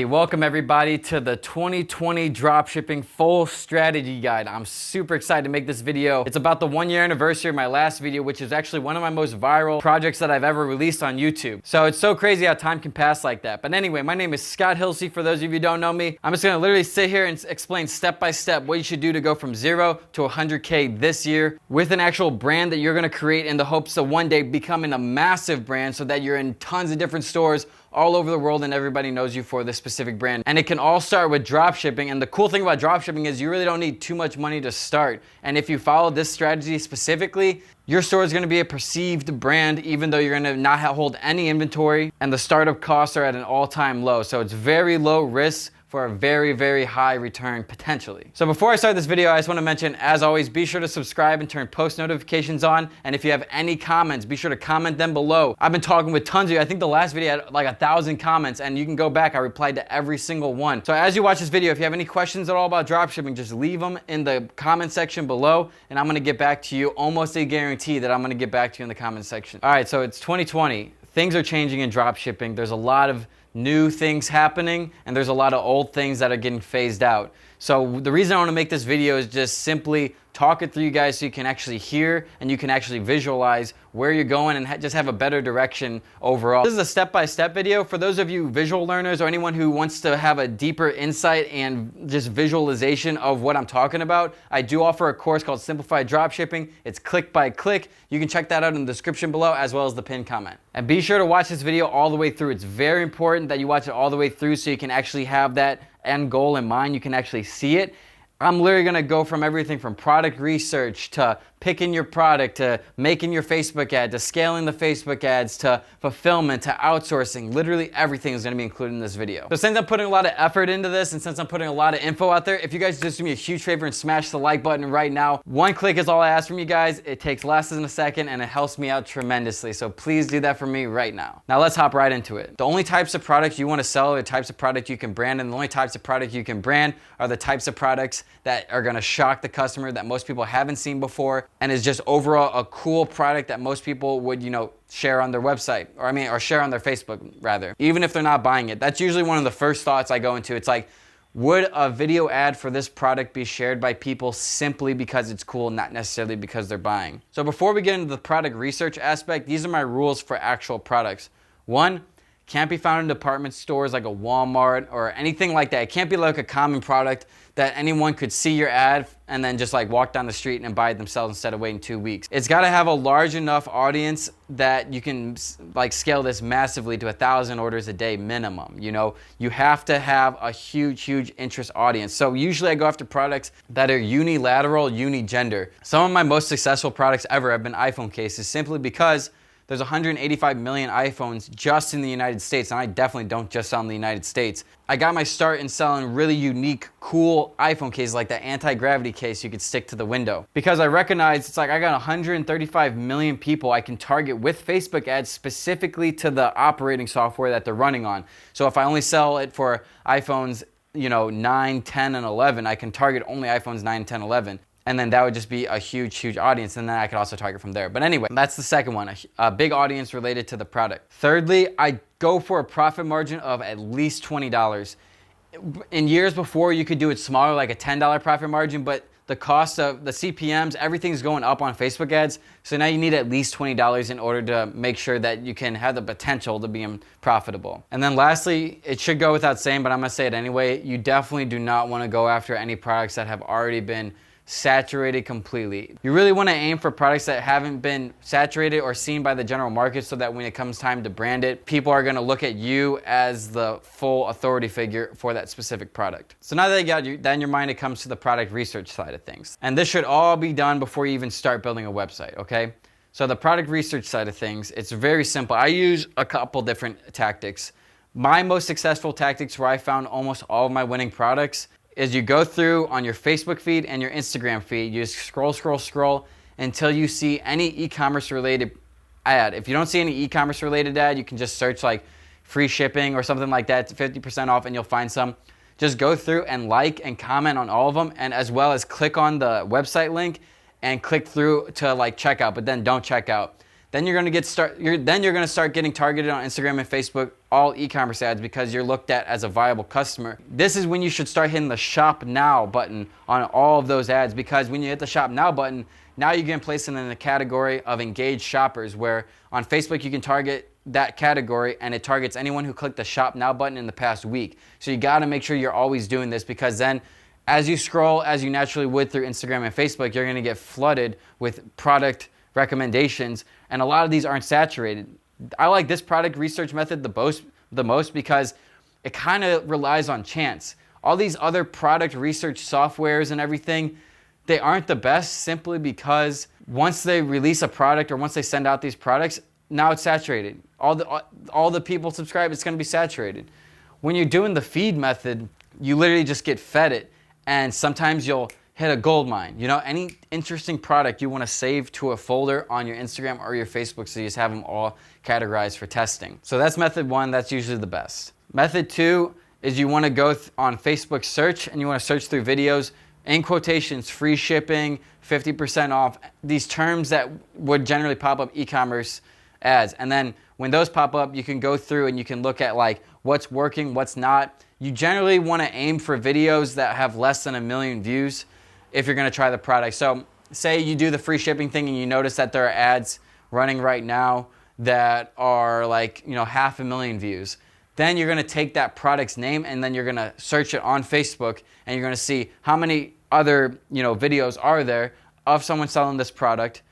Welcome everybody to the 2020 Dropshipping Full Strategy Guide. I'm super excited to make this video. It's about the 1-year anniversary of my last video, which is actually one of my most viral projects that I've ever released on YouTube. So it's so crazy how time can pass like that. But anyway, my name is Scott Hilse. For those of you who don't know me, I'm just gonna literally sit here and explain step by step what you should do to go from 0 to 100K this year with an actual brand that you're gonna create in the hopes of one day becoming a massive brand so that you're in tons of different stores all over the world and everybody knows you for this specific brand. And it can all start with dropshipping. And the cool thing about dropshipping is you really don't need too much money to start. And if you follow this strategy specifically, your store is gonna be a perceived brand even though you're gonna not hold any inventory and the startup costs are at an all-time low. So it's very low risk for a very, very high return potentially. So before I start this video, I just wanna mention, as always, be sure to subscribe and turn post notifications on. And if you have any comments, be sure to comment them below. I've been talking with tons of you. I think the last video had like 1,000 comments and you can go back. I replied to every single one. So as you watch this video, if you have any questions at all about dropshipping, just leave them in the comment section below and I'm gonna get back to you. Almost a guarantee that I'm gonna get back to you in the comment section. All right, so it's 2020. Things are changing in dropshipping. There's a lot of new things happening and there's a lot of old things that are getting phased out. So the reason I want to make this video is just simply talk it through you guys so you can actually hear and you can actually visualize where you're going and just have a better direction overall. This is a step-by-step video for those of you visual learners or anyone who wants to have a deeper insight and just visualization of what I'm talking about. I do offer a course called Simplified Dropshipping. It's click by click. You can check that out in the description below as well as the pinned comment. And be sure to watch this video all the way through. It's very important that you watch it all the way through so you can actually have that end goal in mind. You can actually see it. I'm literally gonna go from everything from product research to picking your product to making your Facebook ad to scaling the Facebook ads to fulfillment to outsourcing. Literally everything is gonna be included in this video. So since I'm putting a lot of effort into this and since I'm putting a lot of info out there, if you guys just do me a huge favor and smash the like button right now. One click is all I ask from you guys. It takes less than a second and it helps me out tremendously. So please do that for me right now. Now let's hop right into it. The only types of products you wanna sell are the types of product you can brand, and the only types of product you can brand are the types of products that are gonna shock the customer, that most people haven't seen before, and is just overall a cool product that most people would, share on their website, or share on their Facebook rather, even if they're not buying it. That's usually one of the first thoughts I go into. It's like, would a video ad for this product be shared by people simply because it's cool, not necessarily because they're buying? So before we get into the product research aspect, these are my rules for actual products. 1, can't be found in department stores like a Walmart or anything like that. It can't be like a common product that anyone could see your ad and then just like walk down the street and buy it themselves instead of waiting 2 weeks. It's gotta have a large enough audience that you can like scale this massively to 1,000 orders a day minimum. You have to have a huge interest audience. So usually I go after products that are unilateral, unigender. Some of my most successful products ever have been iPhone cases simply because there's 185 million iPhones just in the United States, and I definitely don't just sell in the United States. I got my start in selling really unique, cool iPhone cases like that anti-gravity case you could stick to the window. Because I recognize it's like I got 135 million people I can target with Facebook ads specifically to the operating software that they're running on. So if I only sell it for iPhones 9, 10, and 11, I can target only iPhones 9, 10, 11. And then that would just be a huge audience, and then I could also target from there. But anyway, that's the second one, a big audience related to the product. Thirdly, I go for a profit margin of at least $20. In years before, you could do it smaller, like a $10 profit margin, but the cost of the CPMs, everything's going up on Facebook ads. So now you need at least $20 in order to make sure that you can have the potential to be profitable. And then lastly, it should go without saying, but I'm gonna say it anyway, you definitely do not wanna go after any products that have already been saturated completely. You really want to aim for products that haven't been saturated or seen by the general market so that when it comes time to brand it, people are going to look at you as the full authority figure for that specific product. So now that you got that in your mind, it comes to the product research side of things. And this should all be done before you even start building a website, okay? So the product research side of things, it's very simple. I use a couple different tactics. My most successful tactics where I found almost all of my winning products is you go through on your Facebook feed and your Instagram feed, you just scroll until you see any e-commerce related ad. If you don't see any e-commerce related ad, you can just search like free shipping or something like that, 50% off, and you'll find some. Just go through and like and comment on all of them, and as well as click on the website link and click through to like checkout, but then don't check out. Then you're gonna start getting targeted on Instagram and Facebook, all e-commerce ads, because you're looked at as a viable customer. This is when you should start hitting the Shop Now button on all of those ads, because when you hit the Shop Now button, now you can place it in the category of engaged shoppers, where on Facebook you can target that category and it targets anyone who clicked the Shop Now button in the past week. So you gotta make sure you're always doing this, because then as you scroll, as you naturally would through Instagram and Facebook, you're gonna get flooded with product recommendations, and a lot of these aren't saturated. I like this product research method the most because it kind of relies on chance. All these other product research softwares and everything, they aren't the best, simply because once they release a product or once they send out these products, now it's saturated. All the people subscribe, it's gonna be saturated. When you're doing the feed method, you literally just get fed it, and sometimes you'll hit a gold mine. You know, any interesting product you want to save to a folder on your Instagram or your Facebook, so you just have them all categorized for testing. So that's method one. That's usually the best. Method two is you want to go on Facebook search, and you want to search through videos, in quotations, free shipping, 50% off, these terms that would generally pop up e-commerce ads. And then when those pop up, you can go through and you can look at like what's working, what's not. You generally want to aim for videos that have less than 1 million views if you're going to try the product. So say you do the free shipping thing and you notice that there are ads running right now that are like, 500,000 views. Then you're going to take that product's name and then you're going to search it on Facebook, and you're going to see how many other, videos are there of someone selling this product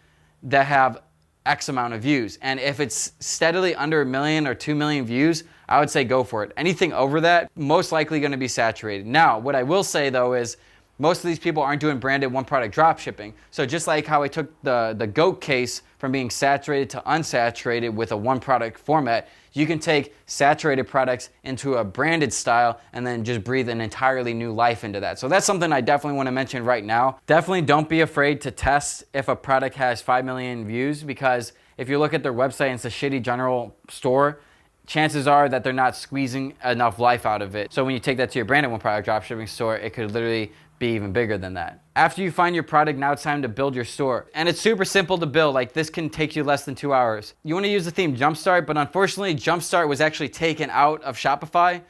that have X amount of views. And if it's steadily under 1 million or 2 million views, I would say go for it. Anything over that, most likely going to be saturated. Now, what I will say though is most of these people aren't doing branded one product drop shipping. So just like how I took the GOAT case from being saturated to unsaturated with a one product format, you can take saturated products into a branded style and then just breathe an entirely new life into that. So that's something I definitely want to mention right now. Definitely don't be afraid to test if a product has 5 million views, because if you look at their website and it's a shitty general store, chances are that they're not squeezing enough life out of it. So when you take that to your branded one product dropshipping store, it could literally be even bigger than that. After you find your product, now it's time to build your store. And it's super simple to build. Like, this can take you less than 2 hours. You want to use the theme Jumpstart, but unfortunately Jumpstart was actually taken out of Shopify.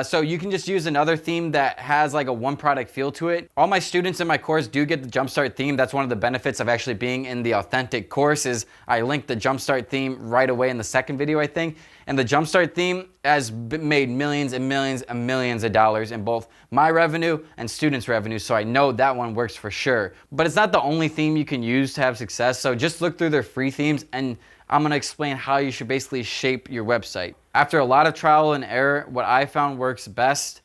So you can just use another theme that has like a one product feel to it. All my students in my course do get the Jumpstart theme. That's one of the benefits of actually being in the authentic course, is I linked the Jumpstart theme right away in the second video, I think. And the Jumpstart theme has made millions and millions and millions of dollars in both my revenue and students' revenue. So I know that one works for sure. But it's not the only theme you can use to have success. So just look through their free themes, and I'm gonna explain how you should basically shape your website. After a lot of trial and error, what I found works best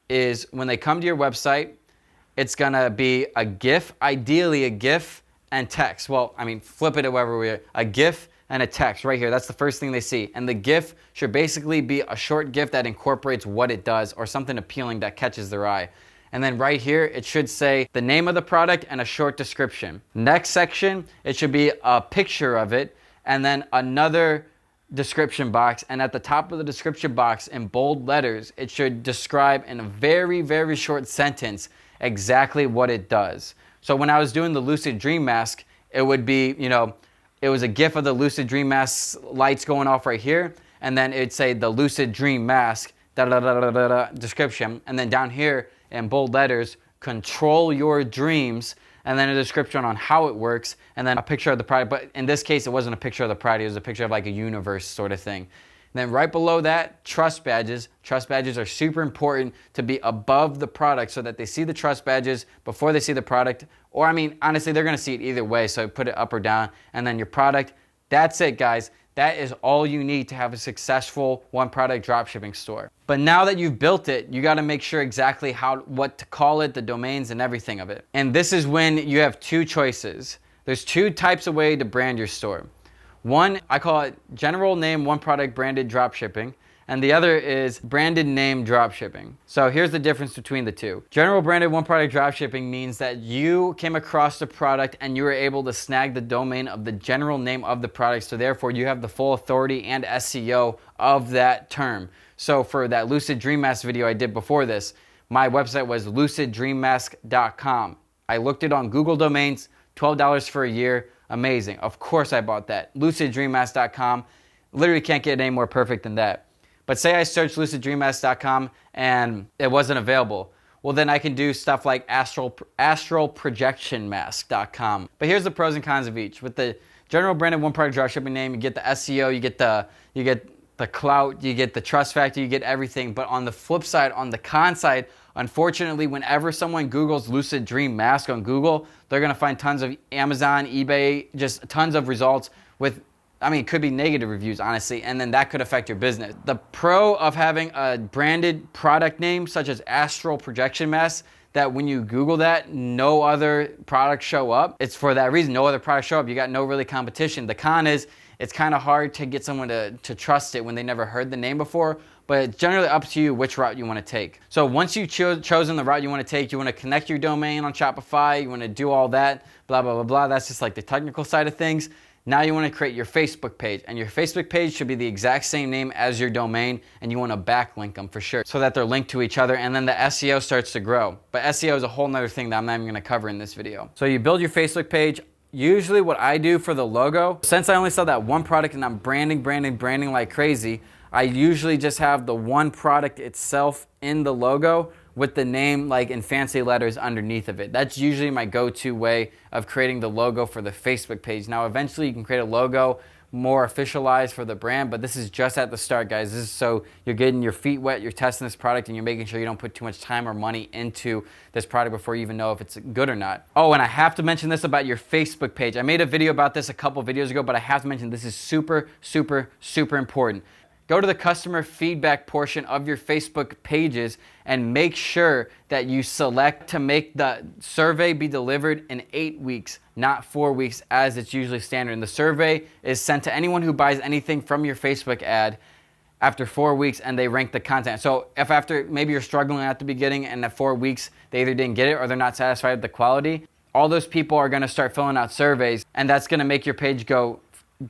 is when they come to your website, it's gonna be a GIF, ideally a GIF and text. Well, I mean, flip it however we are. A GIF and a text right here. That's the first thing they see. And the GIF should basically be a short GIF that incorporates what it does, or something appealing that catches their eye. And then right here, it should say the name of the product and a short description. Next section, it should be a picture of it, and then another description box, and at the top of the description box in bold letters, it should describe in a very, very short sentence exactly what it does. So when I was doing the Lucid Dream Mask, it would be, it was a GIF of the Lucid Dream Mask lights going off right here, and then it'd say the Lucid Dream Mask, description, and then down here in bold letters, control your dreams, and then a description on how it works, and then a picture of the product. But in this case, it wasn't a picture of the product, it was a picture of like a universe sort of thing. And then right below that, trust badges. Trust badges are super important to be above the product so that they see the trust badges before they see the product. Or I mean, honestly, they're gonna see it either way, so put it up or down, and then your product. That's it, guys. That is all you need to have a successful one product dropshipping store. But now that you've built it, you gotta make sure exactly what to call it, the domains and everything of it. And this is when you have two choices. There's two types of way to brand your store. One, I call it general name one product branded dropshipping, and the other is branded name dropshipping. So here's the difference between the two. General branded one product dropshipping means that you came across the product and you were able to snag the domain of the general name of the product, so therefore you have the full authority and SEO of that term. So for that Lucid Dream Mask video I did before this, my website was luciddreammask.com. I looked it on Google Domains, $12 for a year, Amazing. Of course I bought that. LucidDreamMask.com. Literally can't get any more perfect than that. But say I searched LucidDreamMask.com and it wasn't available. Well, then I can do stuff like AstralProjectionMask.com. But here's the pros and cons of each. With the general branded one product dropshipping name, you get the SEO, you get the clout, you get the trust factor, you get everything. But on the flip side, on the con side, unfortunately, whenever someone Googles Lucid Dream Mask on Google, they're gonna find tons of Amazon, eBay, just tons of results with, it could be negative reviews, honestly, and then that could affect your business. The pro of having a branded product name such as Astral Projection Mask, that when you Google that, no other products show up. It's for that reason, no other products show up. You got no really competition. The con is it's kind of hard to get someone to trust it when they never heard the name before, but it's generally up to you which route you want to take. So once you've chosen the route you want to take, you want to connect your domain on Shopify, you want to do all that, blah, blah, blah, blah. That's just like the technical side of things. Now you want to create your Facebook page, and your Facebook page should be the exact same name as your domain, and you want to backlink them for sure so that they're linked to each other, and then the SEO starts to grow. But SEO is a whole nother thing that I'm not even going to cover in this video. So you build your Facebook page. Usually what I do for the logo, since I only sell that one product and I'm branding like crazy, I usually just have the one product itself in the logo with the name like in fancy letters underneath of it. That's usually my go-to way of creating the logo for the Facebook page. Now eventually you can create a logo more officialized for the brand, but this is just at the start, guys. This is so you're getting your feet wet, you're testing this product, and you're making sure you don't put too much time or money into this product before you even know if it's good or not. Oh, and I have to mention this about your Facebook page. I made a video about this a couple videos ago, but I have to mention this is super, super, super important. Go to the customer feedback portion of your Facebook pages and make sure that you select to make the survey be delivered in 8 weeks, not 4 weeks as it's usually standard. And the survey is sent to anyone who buys anything from your Facebook ad after 4 weeks and they rank the content. So if after maybe you're struggling at the beginning and at 4 weeks they either didn't get it or they're not satisfied with the quality, all those people are gonna start filling out surveys, and that's gonna make your page go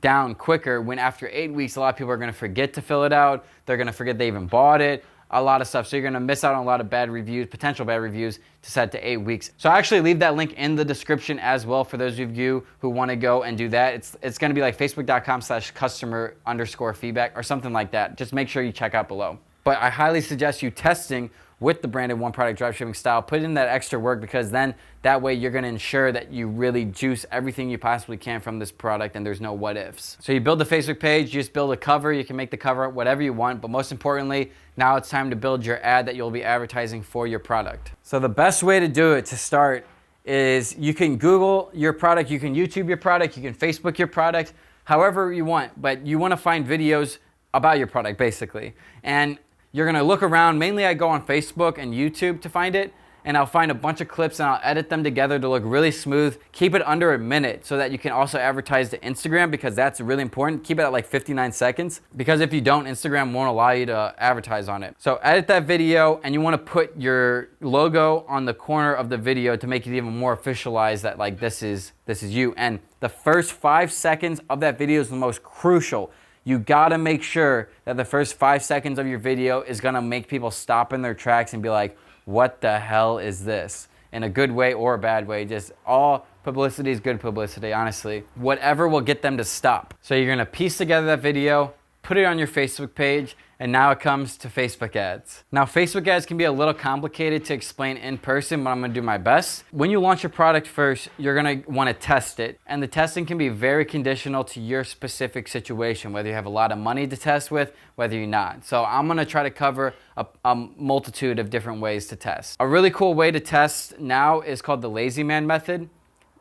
down quicker when after 8 weeks, a lot of people are gonna forget to fill it out. They're gonna forget they even bought it, a lot of stuff. So you're gonna miss out on a lot of bad reviews, potential bad reviews to set to 8 weeks. So I actually leave that link in the description as well for those of you who wanna go and do that. It's gonna be like facebook.com/customer_feedback or something like that. Just make sure you check out below. But I highly suggest you testing with the branded one product dropshipping style. Put in that extra work, because then that way you're gonna ensure that you really juice everything you possibly can from this product and there's no what ifs. So you build the Facebook page, you just build a cover, you can make the cover whatever you want, but most importantly, now it's time to build your ad that you'll be advertising for your product. So the best way to do it to start is you can Google your product, you can YouTube your product, you can Facebook your product, however you want, but you wanna find videos about your product basically. And you're gonna look around. Mainly I go on Facebook and YouTube to find it, and I'll find a bunch of clips and I'll edit them together to look really smooth. Keep it under a minute so that you can also advertise to Instagram, because that's really important. Keep it at like 59 seconds, because if you don't, Instagram won't allow you to advertise on it. So edit that video, and you wanna put your logo on the corner of the video to make it even more officialized that like this is you. And the first 5 seconds of that video is the most crucial. You gotta make sure that the first 5 seconds of your video is gonna make people stop in their tracks and be like, what the hell is this? In a good way or a bad way. Just all publicity is good publicity, honestly. Whatever will get them to stop. So you're gonna piece together that video, put it on your Facebook page, and now it comes to Facebook ads. Now Facebook ads can be a little complicated to explain in person, but I'm gonna do my best. When you launch your product first, you're gonna wanna test it. And the testing can be very conditional to your specific situation, whether you have a lot of money to test with, whether you're not. So I'm gonna try to cover a multitude of different ways to test. A really cool way to test now is called the lazy man method.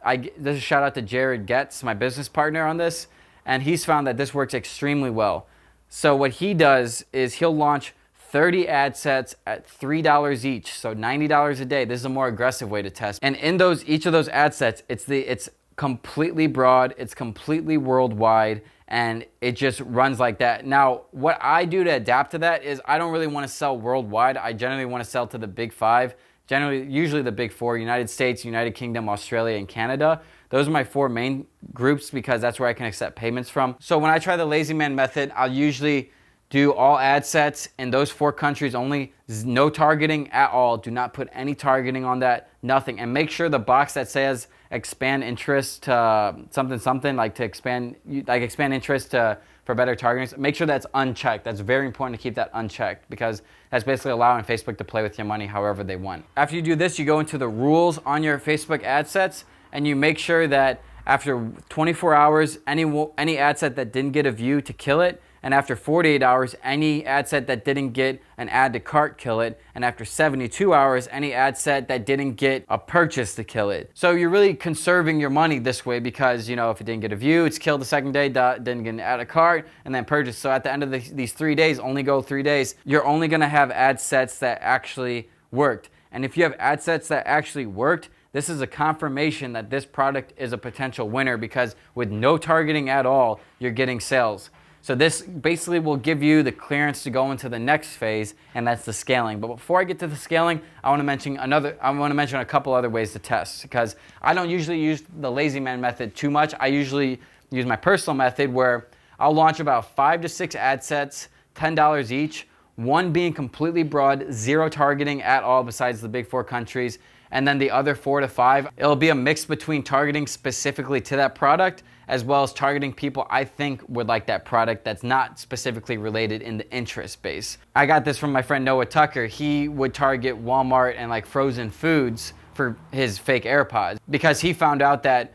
This is a shout out to Jared Getz, my business partner on this, and he's found that this works extremely well. So what he does is he'll launch 30 ad sets at $3 each, so $90 a day. This is a more aggressive way to test. And in each of those ad sets, it's completely broad, it's completely worldwide, and it just runs like that. Now, what I do to adapt to that is I don't really want to sell worldwide. I generally want to sell to the big 5, usually the big 4, United States, United Kingdom, Australia, and Canada. Those are my 4 main groups because that's where I can accept payments from. So when I try the lazy man method, I'll usually Do all ad sets in those 4 countries only, no targeting at all. Do not put any targeting on that, nothing. And make sure the box that says expand interest to something, like to expand interest for better targeting, make sure that's unchecked. That's very important to keep that unchecked, because that's basically allowing Facebook to play with your money however they want. After you do this, you go into the rules on your Facebook ad sets, and you make sure that after 24 hours, any ad set that didn't get a view, to kill it. And after 48 hours, any ad set that didn't get an add to cart, kill it. And after 72 hours, any ad set that didn't get a purchase, to kill it. So you're really conserving your money this way, because, you know, if it didn't get a view, it's killed the second day, didn't get an add to cart, and then purchase. So at the end of these 3 days, only go 3 days, you're only gonna have ad sets that actually worked. And if you have ad sets that actually worked, this is a confirmation that this product is a potential winner, because with no targeting at all, you're getting sales. So this basically will give you the clearance to go into the next phase, and that's the scaling. But before I get to the scaling, I want to mention a couple other ways to test, because I don't usually use the lazy man method too much. I usually use my personal method, where I'll launch about 5 to 6 ad sets, $10 each, one being completely broad, 0 targeting at all besides the big 4 countries, and then the other 4 to 5, it'll be a mix between targeting specifically to that product, as well as targeting people I think would like that product that's not specifically related in the interest base. I got this from my friend Noah Tucker. He would target Walmart and like frozen foods for his fake AirPods, because he found out that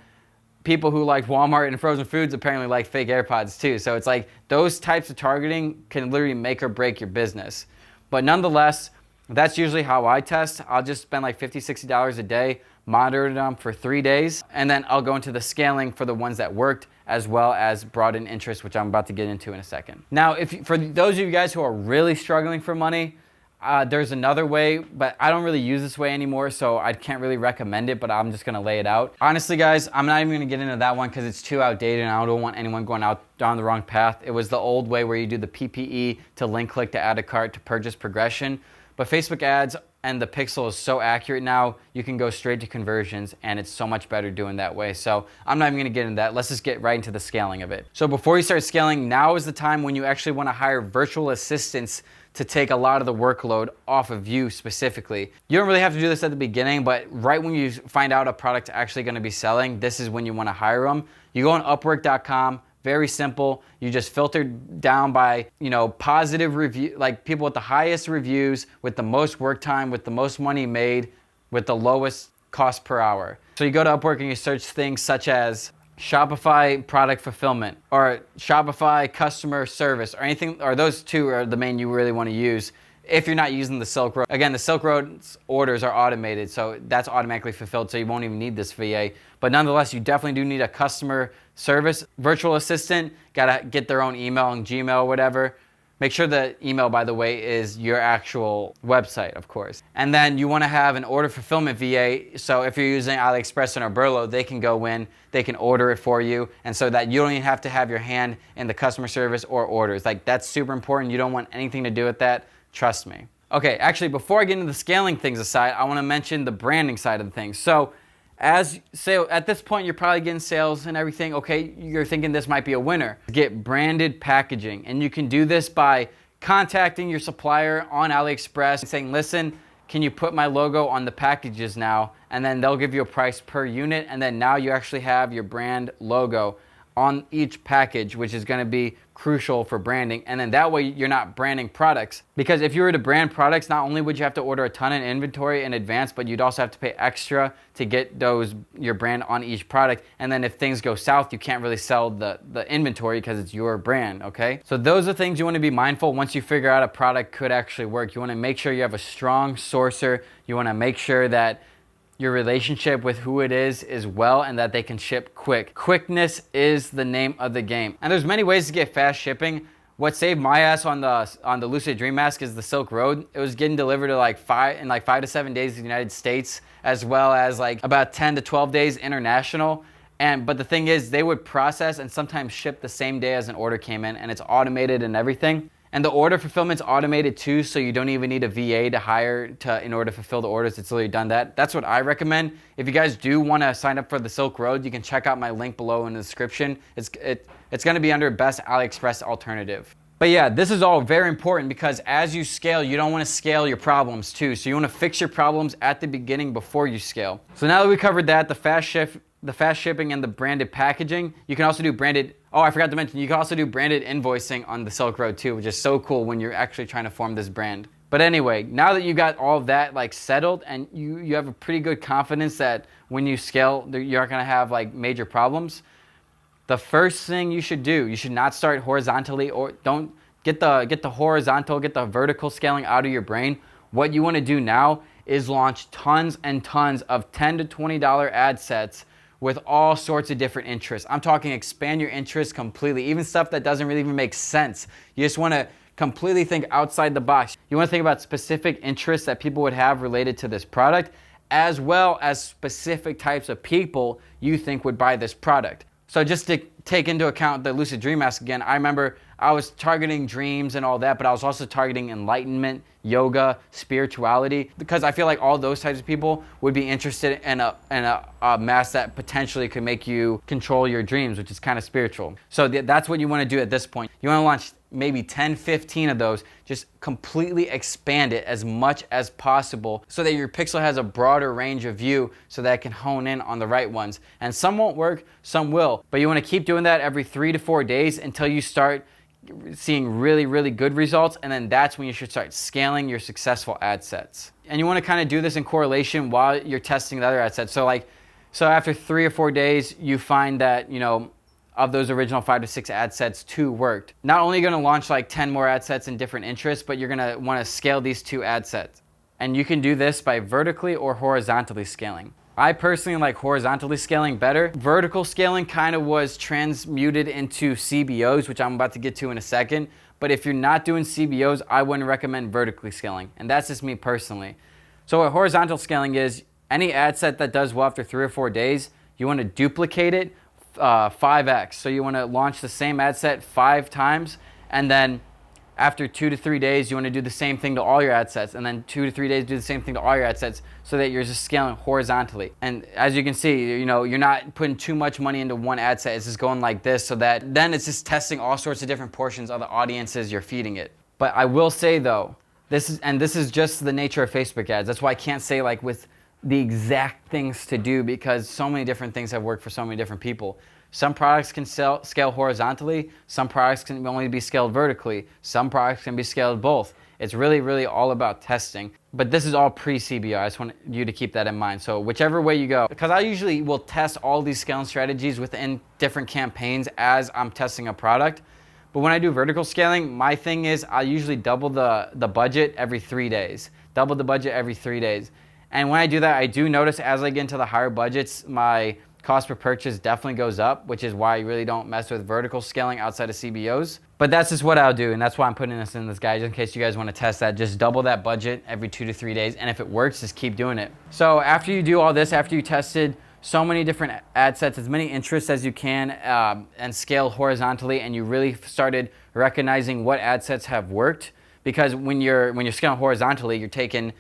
people who like Walmart and frozen foods apparently like fake AirPods too. So it's like those types of targeting can literally make or break your business. But nonetheless, that's usually how I test. I'll just spend like $50, $60 a day, monitor them for 3 days, and then I'll go into the scaling for the ones that worked, as well as broaden interest, which I'm about to get into in a second. Now, for those of you guys who are really struggling for money, there's another way, but I don't really use this way anymore, so I can't really recommend it, but I'm just gonna lay it out. Honestly, guys, I'm not even gonna get into that one because it's too outdated, and I don't want anyone going down the wrong path. It was the old way where you do the PPE to link click to add a cart to purchase progression. But Facebook ads and the pixel is so accurate now, you can go straight to conversions, and it's so much better doing that way. So I'm not even gonna get into that. Let's just get right into the scaling of it. So before you start scaling, now is the time when you actually wanna hire virtual assistants to take a lot of the workload off of you specifically. You don't really have to do this at the beginning, but right when you find out a product's actually gonna be selling, this is when you wanna hire them. You go on Upwork.com, very simple. You just filter down by, positive review, like people with the highest reviews, with the most work time, with the most money made, with the lowest cost per hour. So you go to Upwork and you search things such as Shopify product fulfillment, or Shopify customer service, or anything, or those two are the main you really want to use if you're not using the Silk Road. Again, the Silk Road's orders are automated, so that's automatically fulfilled, so you won't even need this VA. But nonetheless, you definitely do need a customer service virtual assistant. Gotta get their own email and Gmail or whatever. Make sure the email, by the way, is your actual website, of course. And then you wanna have an order fulfillment VA, so if you're using AliExpress and Oberlo, they can go in, they can order it for you, and so that you don't even have to have your hand in the customer service or orders. Like, that's super important. You don't want anything to do with that. Trust me. Okay, actually, before I get into the scaling things aside, I wanna mention the branding side of the things. So at this point, you're probably getting sales and everything. Okay, you're thinking this might be a winner. Get branded packaging, and you can do this by contacting your supplier on AliExpress and saying, listen, can you put my logo on the packages now? And then they'll give you a price per unit, and then now you actually have your brand logo on each package, which is gonna be crucial for branding. And then that way you're not branding products, because if you were to brand products, not only would you have to order a ton of inventory in advance, but you'd also have to pay extra to get your brand on each product. And then if things go south, you can't really sell the inventory because it's your brand, okay? So those are things you wanna be mindful once you figure out a product could actually work. You wanna make sure you have a strong sourcer. You wanna make sure that your relationship with who it is well, and that they can ship quick. Quickness is the name of the game. And there's many ways to get fast shipping. What saved my ass on the Lucid Dream Mask is the Silk Road. It was getting delivered to in 5 to 7 days in the United States, as well as like about 10 to 12 days international. But the thing is, they would process and sometimes ship the same day as an order came in, and it's automated and everything. And the order fulfillment's automated too, so you don't even need a VA to hire in order to fulfill the orders. It's literally done that. That's what I recommend. If you guys do want to sign up for the Silk Road, you can check out my link below in the description. It's going to be under best AliExpress alternative. But yeah, this is all very important because as you scale, you don't want to scale your problems too. So you want to fix your problems at the beginning before you scale. So now that we covered that, the fast shipping and the branded packaging, you can also do branded, oh, I forgot to mention, you can also do branded invoicing on the Silk Road too, which is so cool when you're actually trying to form this brand. But anyway, now that you got all of that like settled and you have a pretty good confidence that when you scale, you're not going to have like major problems. The first thing you should do, you should not start horizontally, or don't get the horizontal, get the vertical scaling out of your brain. What you want to do now is launch tons and tons of $10 to $20 ad sets with all sorts of different interests. I'm talking expand your interests completely, even stuff that doesn't really even make sense. You just want to completely think outside the box. You want to think about specific interests that people would have related to this product, as well as specific types of people you think would buy this product. So just to take into account the lucid dream mask again, I remember I was targeting dreams and all that, but I was also targeting enlightenment, yoga, spirituality, because I feel like all those types of people would be interested in a mask that potentially could make you control your dreams, which is kind of spiritual. So that's what you want to do at this point. You want to launch maybe 10, 15 of those, just completely expand it as much as possible so that your pixel has a broader range of view so that it can hone in on the right ones. And some won't work, some will. But you want to keep doing that every 3 to 4 days until you start seeing really, really good results. And then that's when you should start scaling your successful ad sets. And you want to kind of do this in correlation while you're testing the other ad sets. So after 3 or 4 days, you find that, of those original 5 to 6 ad sets, 2 worked. Not only are you going to launch like 10 more ad sets in different interests, but you're going to want to scale these 2 ad sets. And you can do this by vertically or horizontally scaling. I personally like horizontally scaling better. Vertical scaling kind of was transmuted into CBOs, which I'm about to get to in a second. But if you're not doing CBOs, I wouldn't recommend vertically scaling. And that's just me personally. So what horizontal scaling is, any ad set that does well after 3 or 4 days, you want to duplicate it 5x. So you want to launch the same ad set 5 times, and then after 2 to 3 days, you want to do the same thing to all your ad sets, and then 2 to 3 days, do the same thing to all your ad sets, so that you're just scaling horizontally. And as you can see, you're not putting too much money into one ad set. It's just going like this, so that then it's just testing all sorts of different portions of the audiences you're feeding it. But I will say though, this is just the nature of Facebook ads. That's why I can't say like with the exact things to do, because so many different things have worked for so many different people. Some products can scale horizontally, some products can only be scaled vertically, some products can be scaled both. It's really, really all about testing. But this is all pre-CBO. I just want you to keep that in mind. So whichever way you go, because I usually will test all these scaling strategies within different campaigns as I'm testing a product. But when I do vertical scaling, my thing is I usually double the budget every 3 days. Double the budget every 3 days. And when I do that, I do notice as I get into the higher budgets, my cost per purchase definitely goes up, which is why I really don't mess with vertical scaling outside of CBOs. But that's just what I'll do, and that's why I'm putting this in this guide, just in case you guys want to test that. Just double that budget every 2 to 3 days, and if it works, just keep doing it. So after you do all this, after you tested so many different ad sets, as many interests as you can, and scaled horizontally, and you really started recognizing what ad sets have worked, because when you're scaling horizontally, you're taking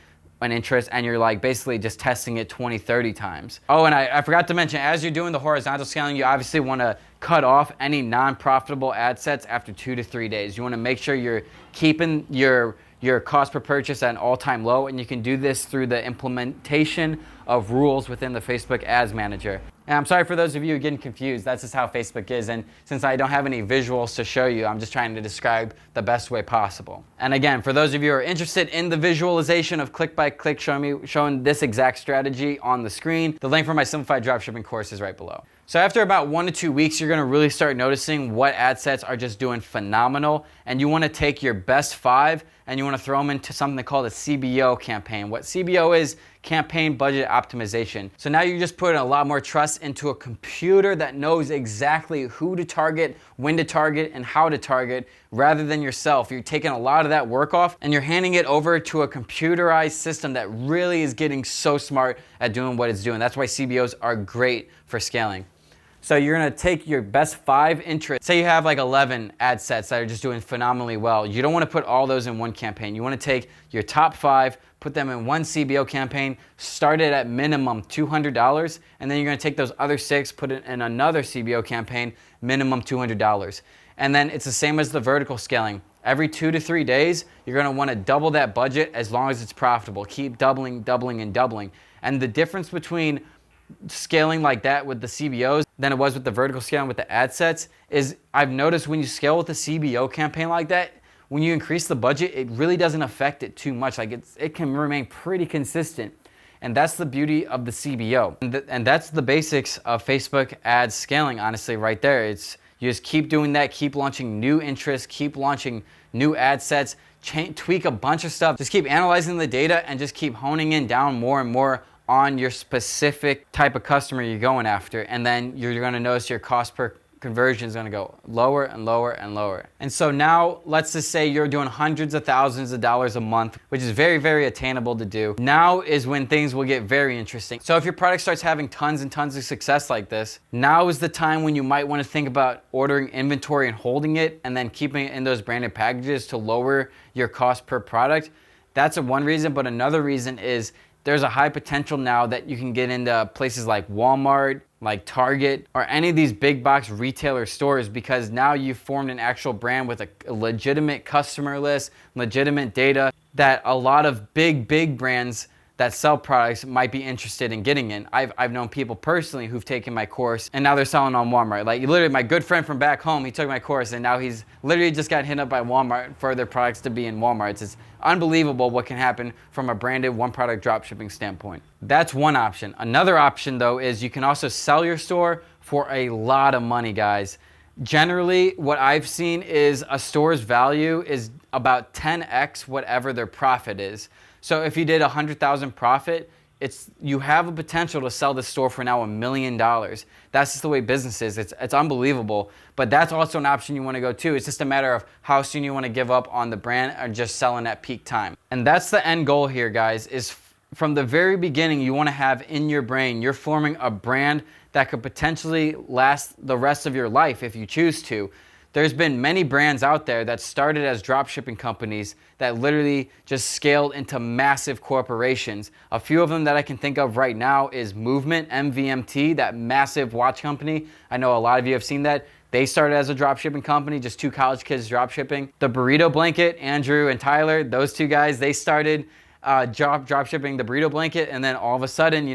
an interest and you're like basically just testing it 20, 30 times. Oh, and I forgot to mention, as you're doing the horizontal scaling, you obviously want to cut off any non-profitable ad sets after 2 to 3 days. You want to make sure you're keeping your cost per purchase at an all-time low, and you can do this through the implementation of rules within the Facebook Ads Manager. And I'm sorry for those of you getting confused. That's just how Facebook is. And since I don't have any visuals to show you, I'm just trying to describe the best way possible. And again, for those of you who are interested in the visualization of click by click showing this exact strategy on the screen, the link for my simplified dropshipping course is right below. So after about 1 to 2 weeks, you're going to really start noticing what ad sets are just doing phenomenal. And you want to take your best 5 and you want to throw them into something called a CBO campaign. What CBO is, campaign budget optimization. So now you're just putting a lot more trust into a computer that knows exactly who to target, when to target, and how to target, rather than yourself. You're taking a lot of that work off and you're handing it over to a computerized system that really is getting so smart at doing what it's doing. That's why CBOs are great for scaling. So you're gonna take your best 5 interests. Say you have like 11 ad sets that are just doing phenomenally well. You don't wanna put all those in one campaign. You wanna take your top 5, put them in one CBO campaign, start it at minimum $200, and then you're gonna take those other 6, put it in another CBO campaign, minimum $200. And then it's the same as the vertical scaling. Every 2 to 3 days, you're gonna wanna double that budget as long as it's profitable. Keep doubling, doubling, and doubling. And the difference between scaling like that with the CBOs than it was with the vertical scaling with the ad sets is I've noticed when you scale with a CBO campaign like that, when you increase the budget, it really doesn't affect it too much. Like it can remain pretty consistent. And that's the beauty of the CBO. And that's the basics of Facebook ads scaling, honestly, right there. It's you just keep doing that, keep launching new interests, keep launching new ad sets, tweak a bunch of stuff. Just keep analyzing the data and just keep honing in down more and more on your specific type of customer you're going after. And then you're gonna notice your cost per conversion is gonna go lower and lower and lower. And so now let's just say you're doing hundreds of thousands of dollars a month, which is very, very attainable to do. Now is when things will get very interesting. So if your product starts having tons and tons of success like this, now is the time when you might wanna think about ordering inventory and holding it and then keeping it in those branded packages to lower your cost per product. That's one reason, but another reason is there's a high potential now that you can get into places like Walmart, like Target, or any of these big box retailer stores because now you've formed an actual brand with a legitimate customer list, legitimate data that a lot of big brands that sell products might be interested in getting in. I've known people personally who've taken my course and now they're selling on Walmart. Like literally my good friend from back home, he took my course and now he's literally just got hit up by Walmart for their products to be in Walmart. It's unbelievable what can happen from a branded one product dropshipping standpoint. That's one option. Another option though is you can also sell your store for a lot of money, guys. Generally, what I've seen is a store's value is about 10x whatever their profit is. So if you did 100,000 profit, you have a potential to sell the store for now $1 million. That's just the way business is. It's unbelievable. But that's also an option you want to go to. It's just a matter of how soon you want to give up on the brand or just selling at peak time. And that's the end goal here, guys, is from the very beginning, you want to have in your brain, you're forming a brand that could potentially last the rest of your life if you choose to. There's been many brands out there that started as dropshipping companies that literally just scaled into massive corporations. A few of them that I can think of right now is Movement, MVMT, that massive watch company. I know a lot of you have seen that. They started as a dropshipping company, just two college kids dropshipping. The Burrito Blanket, Andrew and Tyler, those two guys, they started dropshipping the Burrito Blanket, and then all of a sudden,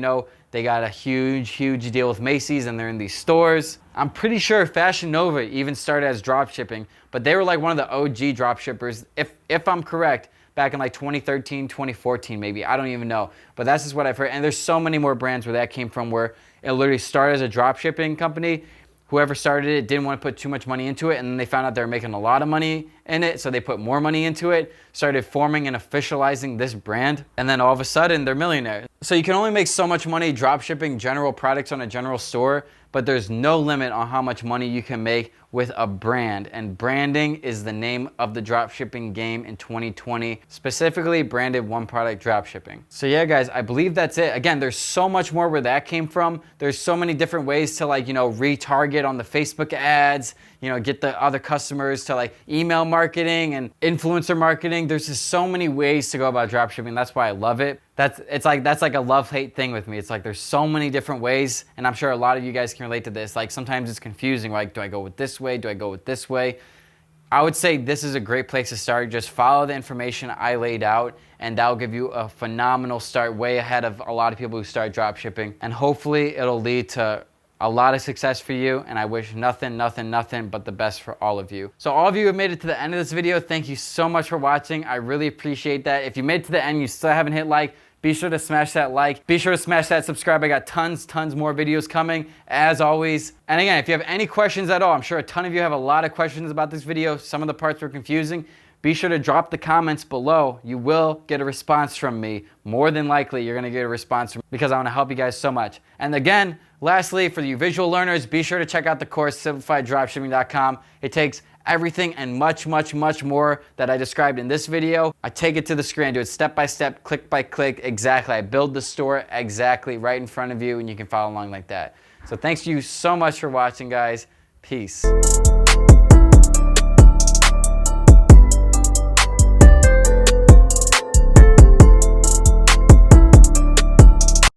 they got a huge deal with Macy's and they're in these stores. I'm pretty sure Fashion Nova even started as dropshipping, but they were like one of the OG dropshippers, if I'm correct, back in like 2013, 2014 maybe. I don't even know, but that's just what I've heard. And there's so many more brands where that came from, where it literally started as a dropshipping company. Whoever started it didn't want to put too much money into it, and then they found out they were making a lot of money in it, so they put more money into it, started forming and officializing this brand, and then all of a sudden they're millionaires. So you can only make so much money dropshipping general products on a general store, but there's no limit on how much money you can make with a brand. And branding is the name of the dropshipping game in 2020, specifically branded one product dropshipping. So yeah, guys, I believe that's it. Again, there's so much more where that came from. There's so many different ways to retarget on the Facebook ads, get the other customers to email marketing and influencer marketing. There's just so many ways to go about dropshipping. That's why I love it. That's like a love-hate thing with me. It's like there's so many different ways, and I'm sure a lot of you guys can relate to this. Sometimes it's confusing. Do I go with this way? Do I go with this way? I would say this is a great place to start. Just follow the information I laid out, and that'll give you a phenomenal start, way ahead of a lot of people who start dropshipping. And hopefully it'll lead to a lot of success for you, and I wish nothing but the best for all of you. So all of you who have made it to the end of this video, thank you so much for watching. I really appreciate that. If you made it to the end and you still haven't hit like, be sure to smash that like. Be sure to smash that subscribe. I got tons more videos coming, as always. And again, if you have any questions at all, I'm sure a ton of you have a lot of questions about this video. Some of the parts were confusing. Be sure to drop the comments below. You will get a response from me. More than likely, you're gonna get a response from me because I wanna help you guys so much. And again, lastly, for you visual learners, be sure to check out the course, simplifieddropshipping.com. It takes everything and much more that I described in this video. I take it to the screen, do it step by step, click by click, exactly. I build the store exactly right in front of you, and you can follow along like that. So thanks to you so much for watching, guys. Peace.